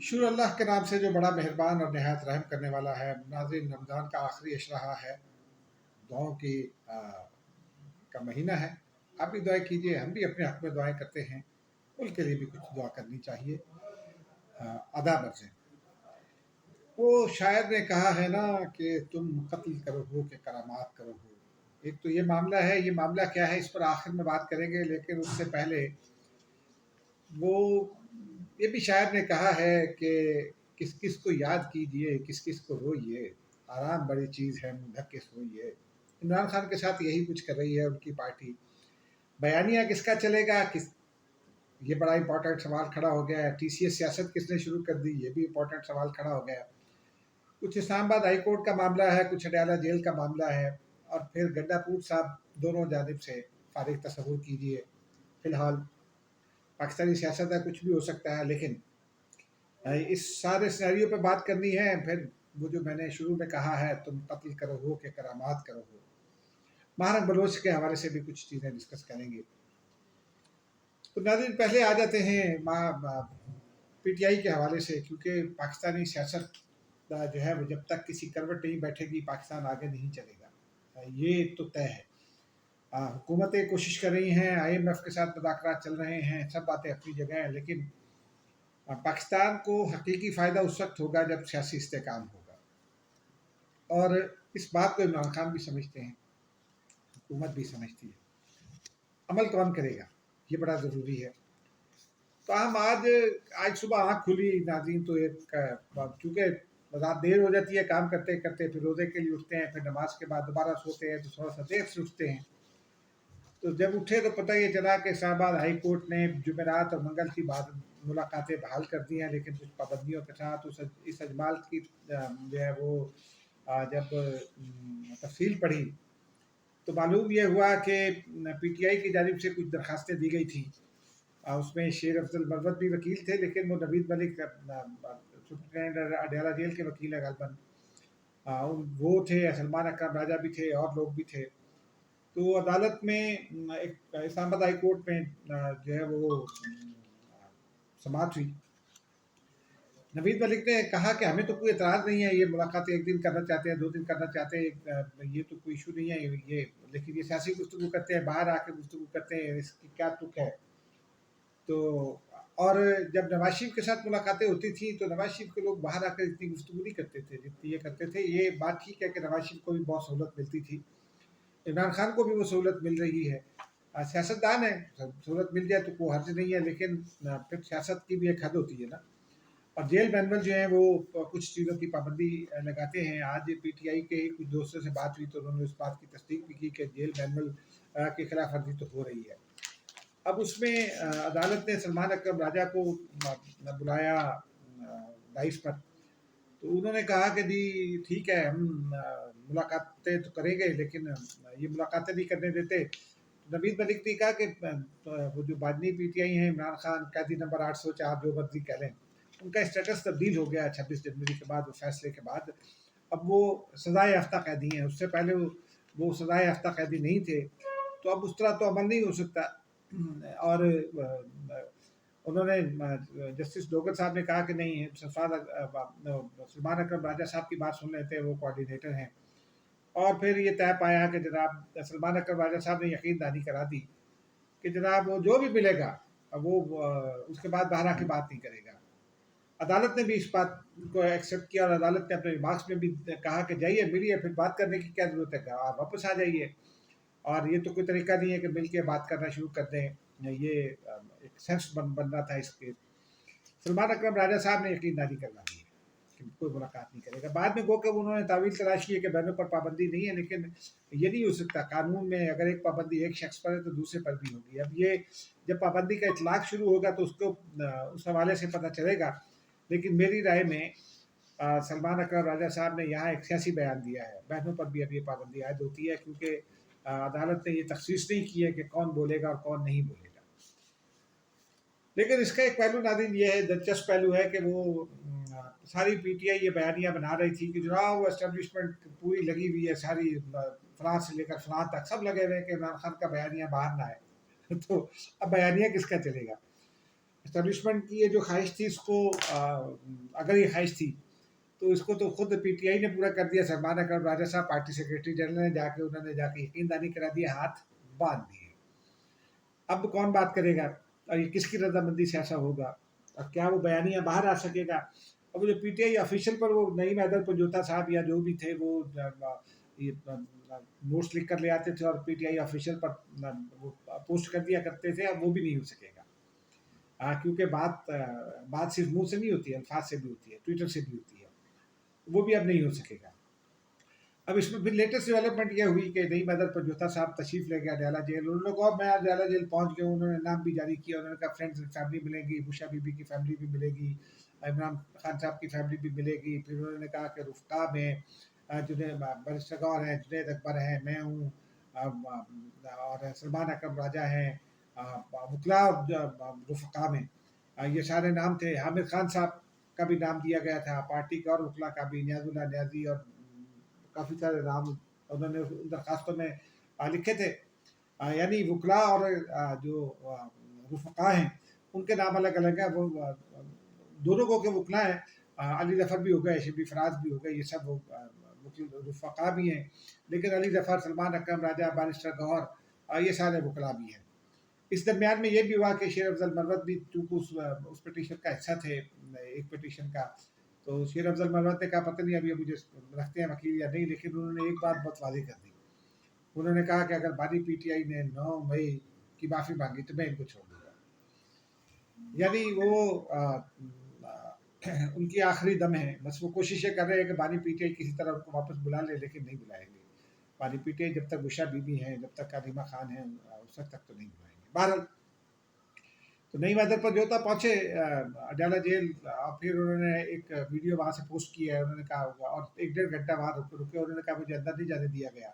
शुरू अल्लाह के नाम से जो बड़ा मेहरबान और नहायत रहम करने वाला है। नाज़रीन, रमज़ान का आखिरी अशरा है, दुआओं की का महीना है। आप भी दुआएं कीजिए, हम भी अपने हक में दुआएं करते हैं। मुल्क के लिए भी कुछ दुआ करनी चाहिए। अदा बरसें। वो शायर ने कहा है ना कि तुम कत्ल करो हो कि करामात करो हो। एक तो ये मामला है, ये मामला क्या है इस पर आखिर में बात करेंगे, लेकिन उससे पहले वो ये भी शायर ने कहा है कि किस किस को याद कीजिए, किस किस को रोइए, आराम बड़ी चीज़ है मुँह ढक के सोइए। इमरान खान के साथ यही कुछ कर रही है उनकी पार्टी। बयानिया किसका चलेगा, किस ये बड़ा इंपॉर्टेंट सवाल खड़ा हो गया है। टीसीएस सियासत किसने शुरू कर दी, ये भी इंपॉर्टेंट सवाल खड़ा हो गया। कुछ इस्लामाबाद हाई कोर्ट का मामला है, कुछ अडयाला जेल का मामला है, और फिर गड्ढापूर साहब दोनों जानिब से फारिग तसव्वुर कीजिए। फिलहाल पाकिस्तानी सियासत है, कुछ भी हो सकता है, लेकिन इस सारे सिनेरियो पे बात करनी है। फिर वो जो मैंने शुरू में कहा है, तुम कत्ल करो हो कि करामात करो हो, महारक बलोच के हवाले से भी कुछ चीज़ें डिस्कस करेंगे। तो नाज़रीन, पहले आ जाते हैं पीटीआई के हवाले से, क्योंकि पाकिस्तानी सियासत जो है वो जब तक किसी करवट नहीं बैठेगी, पाकिस्तान आगे नहीं चलेगा, ये तो तय है। हुकूमतें कोशिश कर रही हैं, IMF के साथ मुज़ाकरात चल रहे हैं, सब बातें अपनी जगह हैं, लेकिन पाकिस्तान को हकीकी फ़ायदा उस वक्त होगा जब सियासी इस्तेहकाम होगा। और इस बात को इमरान खान भी समझते हैं, हुकूमत भी समझती है। अमल कौन करेगा, ये बड़ा ज़रूरी है। तो हम आज सुबह आँख खुली नाज़रीन, तो एक चूँकि रात देर हो जाती है काम करते करते, फिर रोज़े के लिए उठते हैं, फिर नमाज के बाद दोबारा सोते हैं, तो थोड़ा सा देर से उठते हैं। तो जब उठे तो पता ये चला कि इस्लामाबाद हाई कोर्ट ने जुमेरात और मंगल की बाद मुलाकातें बहाल कर दी हैं, लेकिन कुछ पाबंदियों के साथ। इस अजमाल की जो है वो जब तफसील पढ़ी तो मालूम यह हुआ कि PTI की जानिब से कुछ दरखास्तें दी गई थी। उसमें शेर अफजल मरवत भी वकील थे, लेकिन वो नवीद मलिक सुप्रिटेंडेंट अडयाला जेल के वकील है गलबन, वो थे, सलमान अकरम राजा भी थे, और लोग भी थे। तो अदालत में एक इस्लामाबाद हाई कोर्ट में जो है वो समाअत हुई। नवीद मलिक ने कहा कि हमें तो कोई एतराज़ नहीं है, ये मुलाकात एक दिन करना चाहते हैं, 2 दिन करना चाहते हैं, ये तो कोई इशू नहीं है ये, लेकिन ये सियासी गुफ्तगू करते हैं, बाहर आके गुफ्तगू करते हैं, इसकी क्या तुक है। तो और जब नवाज शरीफ के साथ मुलाकातें होती थी तो नवाज शरीफ के लोग बाहर आकर इतनी गुफ्तगू नहीं करते थे जितनी ये करते थे। ये बात ठीक है कि नवाज शरीफ को भी बहुत सहूलत मिलती थी, इमरान खान को भी वो सहूलत मिल रही है। सियासतदान है, सहूलत मिल जाए तो कोई हर्ज नहीं है, लेकिन फिर सियासत की भी एक हद होती है ना। और जेल मैनुअल जो है वो कुछ चीज़ों की पाबंदी लगाते हैं। आज PTI के ही कुछ दोस्तों से बात हुई तो उन्होंने उस बात की तस्दीक भी की कि जेल मैनुअल की खिलाफ वर्जी तो हो रही है। अब उसमें अदालत ने सलमान अकरम राजा को बुलाया डाइस पर। तो उन्होंने कहा कि जी ठीक है, हम मुलाकातें तो करेंगे, लेकिन ये मुलाकातें नहीं करने देते। नवीद मलिक ने कहा कि वो जो बादनी PTI हैं, इमरान खान कैदी नंबर 804 जो मर्जी कह लें, उनका स्टेटस तब्दील हो गया 26 जनवरी के बाद, वो फैसले के बाद। अब वो सज़ा याफ्ता कैदी हैं, उससे पहले वो सज़ा याफ्ता कैदी नहीं थे। तो अब उस तरह तो अमल नहीं हो सकता। और उन्होंने जस्टिस डोगर साहब ने कहा कि नहीं, सलमान अकरम राजा साहब की बात सुन लेते हैं, वो कोऑर्डिनेटर हैं। और फिर ये तय पाया कि जनाब सलमान अकरम राजा साहब ने यकीन दहानी करा दी कि जनाब वो जो भी मिलेगा वो उसके बाद बाहर आके बात नहीं करेगा। अदालत ने भी इस बात को एक्सेप्ट किया, और अदालत ने अपने रिमार्क्स में भी कहा कि जाइए मिलिए, फिर बात करने की क्या ज़रूरत है, आप वापस आ जाइए। और ये तो कोई तरीका नहीं है कि मिल के बात करना शुरू कर दें, ये एक सेंस बनना था इसके। सलमान अकरम राजा साहब ने यकीनदारी करवा दी कि कोई मुलाकात नहीं करेगा। बाद में गो के उन्होंने तावील तलाश की है कि बैनों पर पाबंदी नहीं है, लेकिन ये नहीं हो सकता। कानून में अगर एक पाबंदी एक शख्स पर है तो दूसरे पर भी होगी। अब ये जब पाबंदी का इतलाक शुरू होगा तो उसको उस हवाले से पता चलेगा। लेकिन मेरी राय में सलमान अकरम राजा साहब ने यहाँ एक सियासी बयान दिया है। बहनों पर भी अब ये पाबंदी आयद होती है, क्योंकि अदालत ने ये तखसीस नहीं की है कि कौन बोलेगा और कौन नहीं बोलेगा। लेकिन इसका एक पहलू नाज़रीन ये है, दिलचस्प पहलू है कि वो सारी PTI ये बयानियाँ बना रही थी कि जनाब वो एस्टेब्लिशमेंट पूरी लगी हुई है, सारी फलां से लेकर फलां तक सब लगे हुए हैं कि इमरान खान का बयानिया बाहर ना आए। तो अब बयानिया किसका चलेगा। اسٹیبلشمنٹ کی یہ جو خواہش تھی اس کو اگر یہ خواہش تھی تو اس کو تو خود پی ٹی آئی نے پورا کر دیا. سلمان اکرم راجہ صاحب پارٹی سیکریٹری جنرل نے انہوں نے جا کے یقین دہانی کرا دیا, ہاتھ باندھ دیے. اب کون بات کرے گا اور یہ کس کی رضامندی سے ایسا ہوگا اور کیا وہ بیانیہ باہر آ سکے گا؟ اب جو پی ٹی آئی آفیشیل پر وہ نعیم حیدر پنجوتا صاحب یا جو بھی تھے وہ نوٹس لکھ کر لے آتے تھے اور پی ٹی آئی آفیشیل پر وہ پوسٹ کر دیا کرتے تھے. اب وہ بھی نہیں ہو سکے گا کیونکہ بات صرف منہ سے نہیں ہوتی ہے, الفاظ سے بھی ہوتی ہے, ٹویٹر سے بھی ہوتی ہے. وہ بھی اب نہیں ہو سکے گا. اب اس میں پھر لیٹسٹ ڈیولپمنٹ یہ ہوئی کہ نعیم حیدر پنجوتا صاحب تشریف لے گیا ڈیالہ جیل. انہوں نے کہا میں ڈیالہ جیل پہنچ گیا ہوں. انہوں نے نام بھی جاری کیا. انہوں نے کہا فرینڈز اینڈ فیملی ملیں گی, بشا بی بی کی فیملی بھی ملے گی, عمران خان صاحب کی فیملی بھی ملے گی. پھر انہوں نے کہا کہ رفقا میں جنید بارسٹر غور ہیں, جنید اکبر ہیں, میں ہوں, اور سلمان اکرم راجہ ہیں, وکلا رفقا میں یہ سارے نام تھے. حامد خان صاحب کا بھی نام دیا گیا تھا پارٹی کا, اور وکلا کا بھی, نیاز اللہ نیازی, اور کافی سارے نام انہوں نے درخواستوں میں لکھے تھے. یعنی وکلا اور جو رفقا ہیں ان کے نام الگ الگ ہیں. وہ دونوں کو کہ وکلا ہیں, علی ظفر بھی ہو گئے, شبلی فراز بھی ہو گئے, یہ سب رفقا بھی ہیں. لیکن علی ظفر, سلمان اکرم راجہ, بارسٹر گوہر, یہ سارے وکلا بھی ہیں. اس درمیان میں یہ بھی ہوا کہ شیر افضل مروت بھی چونکہ اس پٹیشن کا حصہ تھے, ایک پٹیشن کا, تو شیر افضل مروت نے کہا پتہ نہیں ابھی مجھے رکھتے ہیں وکیل یا نہیں, لیکن انہوں نے ایک بات بہت واضح کر دی. انہوں نے کہا کہ اگر بانی پی ٹی آئی نے 9 مئی کی معافی مانگی تو میں ان کو چھوڑ دوں گا. یعنی وہ ان کی آخری دم ہے. بس وہ کوششیں کر رہے ہیں کہ بانی پی ٹی آئی کسی طرح ان کو واپس بلا لے, لیکن نہیں بلائیں گے. بانی پی ٹی آئی جب تک بشا بی بی ہیں, جب تک علیمہ خان ہیں, اس وقت تک تو نہیں بلائیں گے. بہرحال تو نعیم حیدر پنجوتا پہنچے اڈیالہ جیل, اور پھر انہوں نے ایک ویڈیو وہاں سے پوسٹ کی ہے. انہوں نے کہا ہوگا, اور 1-1.5 گھنٹہ وہاں رکے. انہوں نے کہا مجھے اندر نہیں جانے دیا گیا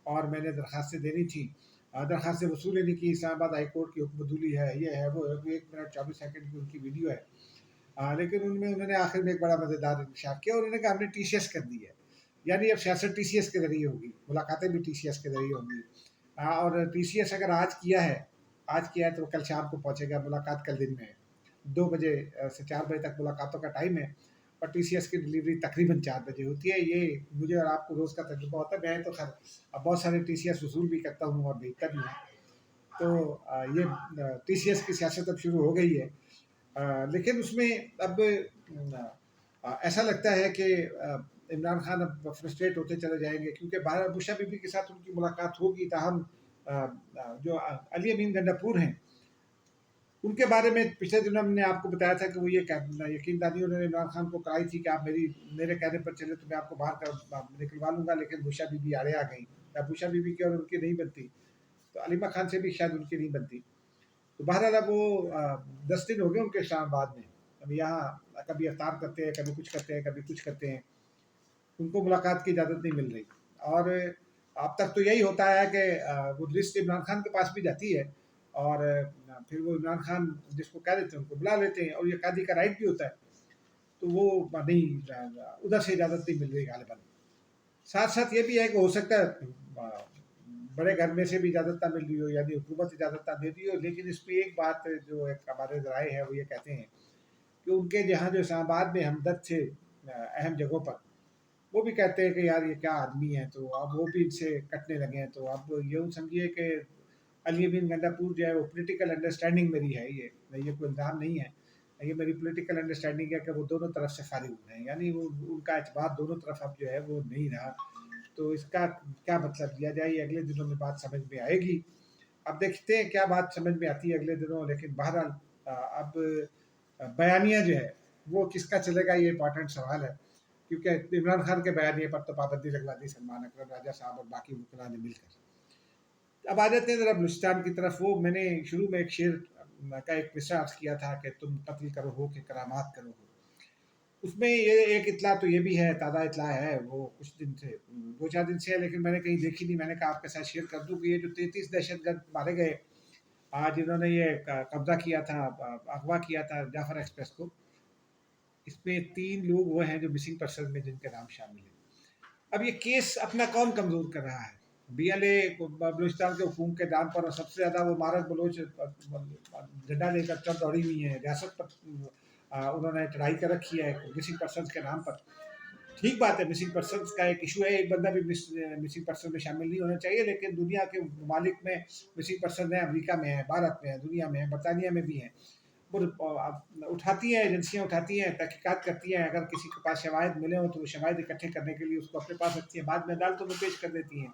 اور میں نے درخواستیں دینی تھی, درخواستیں وصول نہیں کی. اسلام آباد ہائی کورٹ کی حکم بدولی ہے, یہ ہے, وہ ہے. 1 منٹ 24 سیکنڈ کی ان کی ویڈیو ہے, لیکن ان میں انہوں نے آخر میں ایک بڑا مزیدار انکشاف کیا. انہوں نے کہا ہم نے ٹی سی ایس کر دی ہے. یعنی اب سیاست ٹی سی ایس کے ذریعے ہوگی, ملاقاتیں بھی ٹی سی ایس کے ذریعے ہوں گی. اور ٹی سی ایس اگر آج کیا ہے تو کل شام کو پہنچے گا. ملاقات کل دن میں ہے, 2 بجے سے 4 بجے تک ملاقاتوں کا ٹائم ہے, اور ٹی سی ایس کی ڈلیوری تقریباً 4 بجے ہوتی ہے. یہ مجھے اور آپ کو روز کا تجربہ ہوتا ہے. میں تو خیر اب بہت سارے ٹی سی ایس وصول بھی کرتا ہوں اور بھیجتا بھی ہوں. تو یہ ٹی سی ایس کی سیاست اب شروع ہو گئی ہے. لیکن اس میں اب ایسا لگتا ہے کہ عمران خان اب فرسٹریٹ ہوتے چلے جائیں گے, کیونکہ بشا بی بی کے ساتھ ان کی ملاقات ہوگی. تاہم جو علی امین گنڈاپور ہیں ان کے بارے میں پچھلے دنوں ہم نے آپ کو بتایا تھا کہ وہ یہ یقین دہانی انہوں نے عمران خان کو کرائی تھی کہ آپ میرے کہنے پر چلے تو میں آپ کو باہر کر نکلوا لوں گا. لیکن بشا بی بی آڑے آ گئی. بشا بی بی کی اور ان کی نہیں بنتی, تو علیمہ خان سے بھی شاید ان کی نہیں بنتی. تو بہرحال اب وہ 10 دن ہو گئے ان کے اسلام آباد میں. اب یہاں کبھی افطار کرتے ہیں, کبھی کچھ کرتے ہیں, کبھی کچھ کرتے ہیں. ان کو ملاقات کی اجازت نہیں مل رہی. اور اب تک تو یہی ہوتا ہے کہ وہ لسٹ عمران خان کے پاس بھی جاتی ہے, اور پھر وہ عمران خان جس کو کہہ دیتے ہیں ان کو بلا لیتے ہیں, اور یہ قاضی کا رائٹ بھی ہوتا ہے. تو وہ نہیں, ادھر سے اجازت نہیں مل رہی غالباً. ساتھ ساتھ یہ بھی ہے کہ ہو سکتا ہے بڑے گھر میں سے بھی اجازت نہ مل رہی ہو, یعنی حکومت اجازت نہ دے رہی ہو. لیکن اس پہ ایک بات جو ایک ہمارے ذرائع ہے وہ یہ کہتے ہیں کہ ان کے جہاں جو اسلام آباد میں ہمدرد تھے اہم جگہوں پر, وہ بھی کہتے ہیں کہ یار یہ کیا آدمی ہے. تو اب وہ بھی ان سے کٹنے لگے ہیں. تو اب یوں سمجھیے کہ علی امین گنڈاپور جو ہے وہ پولیٹیکل انڈرسٹینڈنگ میری ہے, یہ کوئی الزام نہیں ہے, یہ میری پولیٹیکل انڈرسٹینڈنگ ہے کہ وہ دونوں طرف سے فارغ ہوئے ہیں. یعنی وہ ان کا اعتبار دونوں طرف اب جو ہے وہ نہیں رہا. تو اس کا کیا مطلب لیا جائے, یہ اگلے دنوں میں بات سمجھ میں آئے گی. اب دیکھتے ہیں کیا بات سمجھ میں آتی ہے اگلے دنوں. لیکن بہرحال اب بیانیہ جو ہے وہ کس کا چلے گا, یہ امپورٹنٹ سوال ہے. کیونکہ عمران خان کے بیانیے پر تو پابندی لگوا دی سلمان اکرم راجہ صاحب اور باقی وکلاء نے مل کر. اب آ جاتے ہیں ذرا بلوچستان کی طرف. وہ میں نے شروع میں ایک شعر کا ایک مصرع عرض کیا تھا کہ تم قتل کرو ہو کہ کرامات کرو ہو. اس میں یہ ایک اطلاع تو یہ بھی ہے, تازہ اطلاع ہے, وہ کچھ دن سے 2-4 دن سے ہے, لیکن میں نے کہیں دیکھی نہیں. میں نے کہا آپ کے ساتھ شیئر کر دوں کہ یہ جو 33 دہشت گرد مارے گئے آج انہوں نے یہ قبضہ کیا تھا, اغوا کیا تھا جعفر ایکسپریس کو, اس میں 3 لوگ وہ ہیں جو مسنگ پرسن میں جن کے نام شامل ہیں. اب یہ کیس اپنا کون کمزور کر رہا ہے؟ BLA बलूचिस्तान के हुकूम के नाम पर सबसे ज़्यादा वो मारक बलोच झंडा लेकर चल दौड़ी हुई हैं, रियासत पर उन्होंने चढ़ाई कर रखी है मिसिंग पर्सनस के नाम पर। ठीक बात है, मिसिंग पर्सनस का एक इशू है, एक बंदा भी मिसिंग पर्सन में शामिल नहीं होना चाहिए, लेकिन दुनिया के ममालिक में मिसिंग पर्सन है, अमेरिका में है, भारत में है, दुनिया में है, बरतानिया में भी हैं। उठाती हैं एजेंसियाँ, उठाती हैं, तहकीकात करती हैं, अगर किसी के पास शवाहिद मिले हों तो वो शवाहिद इकट्ठे करने के लिए उसको अपने पास रखती हैं, बाद में अदालतों में पेश कर देती हैं।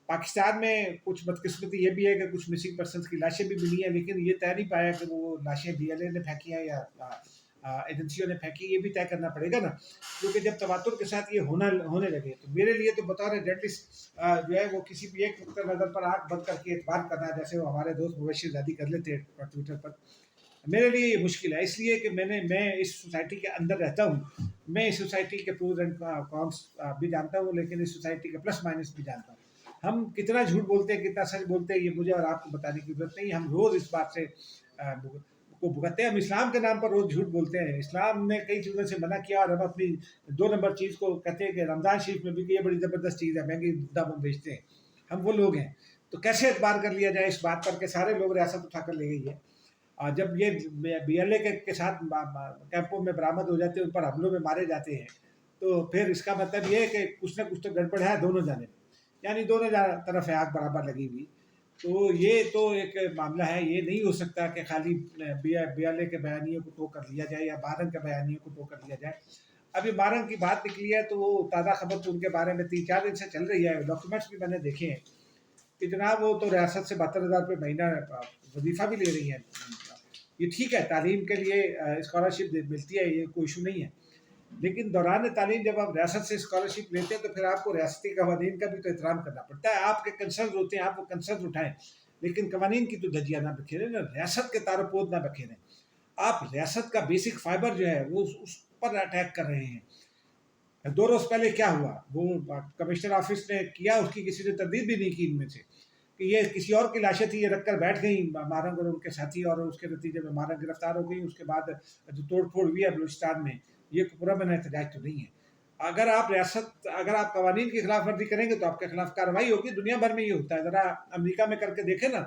पाकिस्तान में कुछ बदकिस्मती ये भी है कि कुछ मिसिंग पर्सन की लाशें भी मिली हैं, लेकिन ये तय नहीं पाया कि वो लाशें BLA ने फेंकी हैं या एजेंसियों ने फेंकी, ये भी तय करना पड़ेगा ना, क्योंकि जब तवातुर के साथ ये होने लगे तो मेरे लिए तो बतौर जर्नलिस्ट जो है वो किसी भी एक नुक्ता नज़र पर आँख बंद करके एतबार करना, जैसे वो हमारे दोस्त मुबशिर ज़ादी कर लेते हैं ट्विटर पर, मेरे लिए ये मुश्किल है, इसलिए कि मैं इस सोसाइटी के अंदर रहता हूँ, मैं इस सोसाइटी के प्रोज एंड कॉन्स भी जानता हूँ, लेकिन इस सोसाइटी के प्लस माइनस भी जानता हूँ। हम कितना झूठ बोलते हैं, कितना सच बोलते हैं, ये मुझे और आपको बताने की जरूरत नहीं, हम रोज़ इस बात से को भुगतते हैं। हम इस्लाम के नाम पर रोज़ झूठ बोलते हैं, इस्लाम ने कई चीज़ों से मना किया और हम अपनी 2 नंबर चीज़ को कहते हैं कि रमज़ान शरीफ में भी कि ये बड़ी ज़बरदस्त चीज़ है, महंगी दाम हम बेचते हैं, हम वो लोग हैं। तो कैसे एतबार कर लिया जाए इस बात पर कि सारे लोग रियासत उठा कर ले गई है। जब ये BLA के साथ कैंपों में बरामद हो जाते हैं, उन पर हमलों में मारे जाते हैं, तो फिर इसका मतलब ये है कि कुछ ना कुछ तो गड़बड़ है दोनों जाने, यानी दोनों तरफ है आग बराबर लगी हुई। तो ये तो एक मामला है, ये नहीं हो सकता कि खाली BLA के बयानियों को टो कर लिया जाए या बारंग के बयानियों को टो कर लिया जाए। अभी बारंग की बात निकली है तो वो ताज़ा खबर तो उनके बारे में 3-4 दिन से चल रही है, डॉक्यूमेंट्स भी मैंने देखे हैं कि जनाब वो तो रियासत से 72,000 रुपये महीना वजीफ़ा भी ले रही हैं। ये ठीक है, तालीम के लिए स्कॉलरशिप मिलती है, ये कोई इशू नहीं है, लेकिन दौरान तालीम जब आप रियासत से स्कॉलरशिप लेते हैं तो फिर आपको रियासती कवानीन का भी तो एहतराम करना पड़ता है। आपके कंसर्न होते हैं, आप वो कंसर्न उठाएं, लेकिन कवानीन की तो धज्जियाँ ना बिखेरें ना, रियासत के तारपोद ना बिखेरें। आप रियासत का बेसिक फाइबर जो है वो उस पर अटैक कर रहे हैं। 2 रोज़ पहले क्या हुआ, वो कमिश्नर ऑफिस ने किया, उसकी किसी ने तरदीद भी नहीं की इनमें से, कि ये किसी और की लाशें थी, ये रख कर बैठ गई मारंग और उनके साथी, और उसके नतीजे में मारंग गिरफ्तार हो गई। उसके बाद जो तोड़ फोड़ हुई है बलूचिस्तान में, ये पूरा मैंने एहतजाज तो नहीं है। अगर आप कवानीन की खिलाफ वर्जी करेंगे तो आपके खिलाफ कार्रवाई होगी, दुनिया भर में ये होता है। ज़रा अमेरिका में करके देखें ना,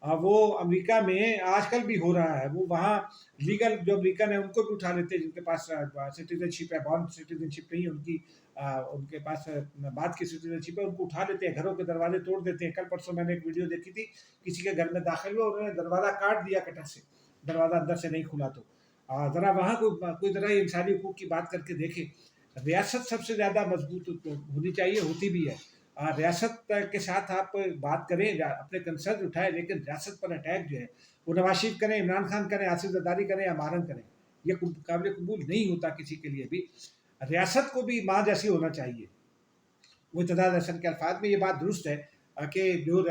वो अमेरिका में आजकल भी हो रहा है, वो वहाँ लीगल जो अमेरिकन है उनको भी उठा लेते हैं जिनके पास सिटीजनशिप है, बॉर्न सिटीजनशिप नहीं है उनकी, उनके पास बाद की सिटीजनशिप है, उनको उठा लेते हैं, घरों के दरवाजे तोड़ देते हैं। कल परसों मैंने एक वीडियो देखी थी, किसी के घर में दाखिल हुआ, उन्होंने दरवाज़ा काट दिया कटर से, दरवाज़ा अंदर से नहीं खुला। तो ज़रा वहाँ कोई ज़रा इंसानी हकूक़ की बात करके देखे। रियासत सबसे ज़्यादा मजबूत होनी चाहिए, होती भी है। रियासत के साथ आप बात करें, अपने कंसर्न उठाएं, लेकिन रियासत पर अटैक जो है वो नवाज शरीफ करें, इमरान खान करें, आसिफ जरदारी करें या मारन करें, ये काबिल कबूल नहीं होता किसी के लिए भी। रियासत को भी माँ जैसी होना चाहिए। वो इत्तेदाद हसन के अल्फाज में ये बात दुरुस्त है कि जो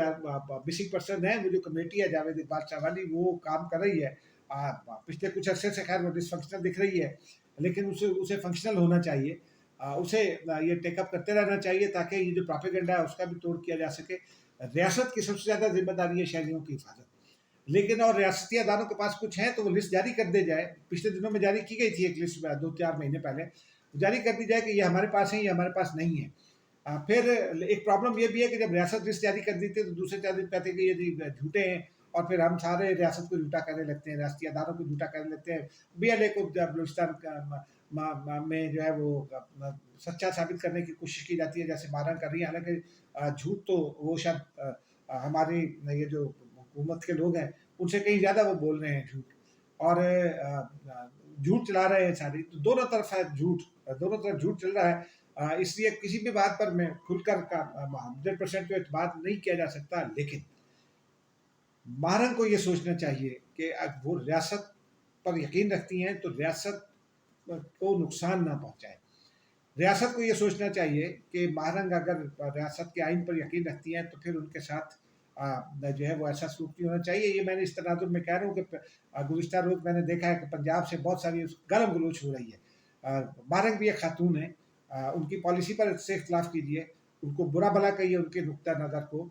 मिसिंग पर्सन है, वो जो कमेटी है जावेद इकबाल शाह वाली, वो काम कर रही है। पिछले कुछ अरसे से खैर वो डिसफंक्शनल दिख रही है, लेकिन उसे फंक्शनल होना चाहिए। उसे ये टेकअप करते रहना चाहिए ताकि ये जो प्रोपेगेंडा है उसका भी तोड़ किया जा सके। रियासत की सबसे ज़्यादा जिम्मेदारी है शहरियों की हिफाजत, लेकिन और रियासती अदालों के पास कुछ है तो वो लिस्ट जारी कर दे जाए। पिछले दिनों में जारी की गई थी एक लिस्ट, 2-4 महीने पहले जारी कर दी जाए कि ये हमारे पास है, ये हमारे पास नहीं है। फिर एक प्रॉब्लम ये भी है कि जब रियासत लिस्ट जारी कर देती है तो दूसरे 4 दिन कहते हैं कि ये जी झूठे हैं, और फिर हम सारे रियासत को झूठा करने लगते हैं, रियासती अदालों को झूठा करने लगते हैं। BLA को बलूचिस्तान में जो है वो सच्चा साबित करने की कोशिश की जाती है, जैसे मारन कर रही है। हालांकि झूठ तो वो शायद हमारी ये जो हुकूमत के लोग हैं उनसे कहीं ज़्यादा वो बोल रहे हैं झूठ, और झूठ चला रहे हैं सारी, तो दोनों तरफ है झूठ, दोनों तरफ झूठ चल रहा है। इसलिए किसी भी बात पर मैं खुलकर का 100% तो बात नहीं किया जा सकता, लेकिन महारंग को ये सोचना चाहिए कि वो रियासत पर यकीन रखती हैं तो रियासत को नुकसान ना पहुंचाए। रियासत को ये सोचना चाहिए कि महारंग अगर रियासत के आइन पर यकीन रखती हैं तो फिर उनके साथ जो है वो ऐसा सलूक नहीं होना चाहिए। ये मैंने इस तनाजुर में कह रहा हूँ कि गुज़िश्ता रोज़ मैंने देखा है कि पंजाब से बहुत सारी गलम गलोच हो रही है। महारंग भी एक खातून है, उनकी पॉलिसी पर से इख्तलाफ कीजिए, उनको बुरा भला कहिए, उनके नुक्ता नज़र को,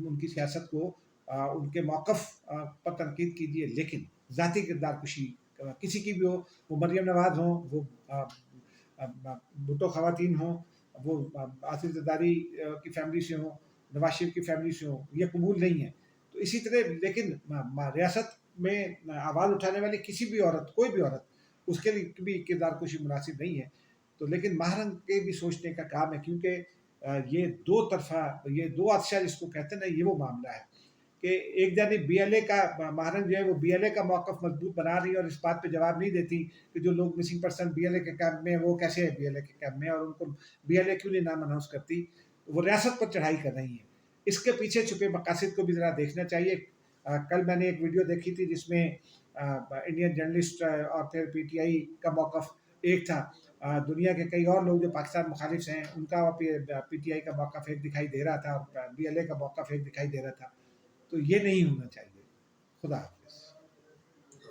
उनकी सियासत को, उनके मौक़िफ़ पर तनकीद कीजिए, लेकिन ज़ाती किरदार कुशी किसी की भी हो, वो मरियम नवाज़ हों, वो भुट्टो ख़वातीन हों, وہ آصف زرداری کی فیملی سے ہوں، نواز شریف کی فیملی سے ہوں، یہ قبول نہیں ہے. تو اسی طرح لیکن ریاست میں آواز اٹھانے والی کسی بھی عورت، کوئی بھی عورت، اس کے لیے بھی کردار کشی مناسب نہیں ہے. تو لیکن ماہرن کے بھی سوچنے کا کام ہے، کیونکہ یہ دو طرفہ، یہ دو عطشہ جس کو کہتے ہیں نا، یہ وہ معاملہ ہے کہ ایک جانب بی ایل اے کا ماہرن جو ہے وہ بی ایل اے کا موقف مضبوط بنا رہی ہے اور اس بات پہ جواب نہیں دیتی کہ جو لوگ missing person B L A کے کیمپ میں وہ کیسے ہے بی ایل اے کے کیمپ میں، اور ان کو بی ایل اے کیوں نہیں نام اناؤنس کرتی. وہ ریاست پر چڑھائی کر رہی ہیں. اس کے پیچھے چھپے مقاصد کو بھی ذرا دیکھنا چاہیے. کل میں نے ایک ویڈیو دیکھی تھی جس میں انڈین جرنلسٹ اور پھر پی ٹی آئی کا موقف ایک تھا. دنیا کے کئی اور لوگ جو پاکستان مخالف ہیں ان کا پی ٹی آئی کا موقف ایک دکھائی دے رہا تھا اور بی ایل اے کا موقف ایک دکھائی دے رہا تھا. تو یہ نہیں ہونا چاہیے. خدا حافظ.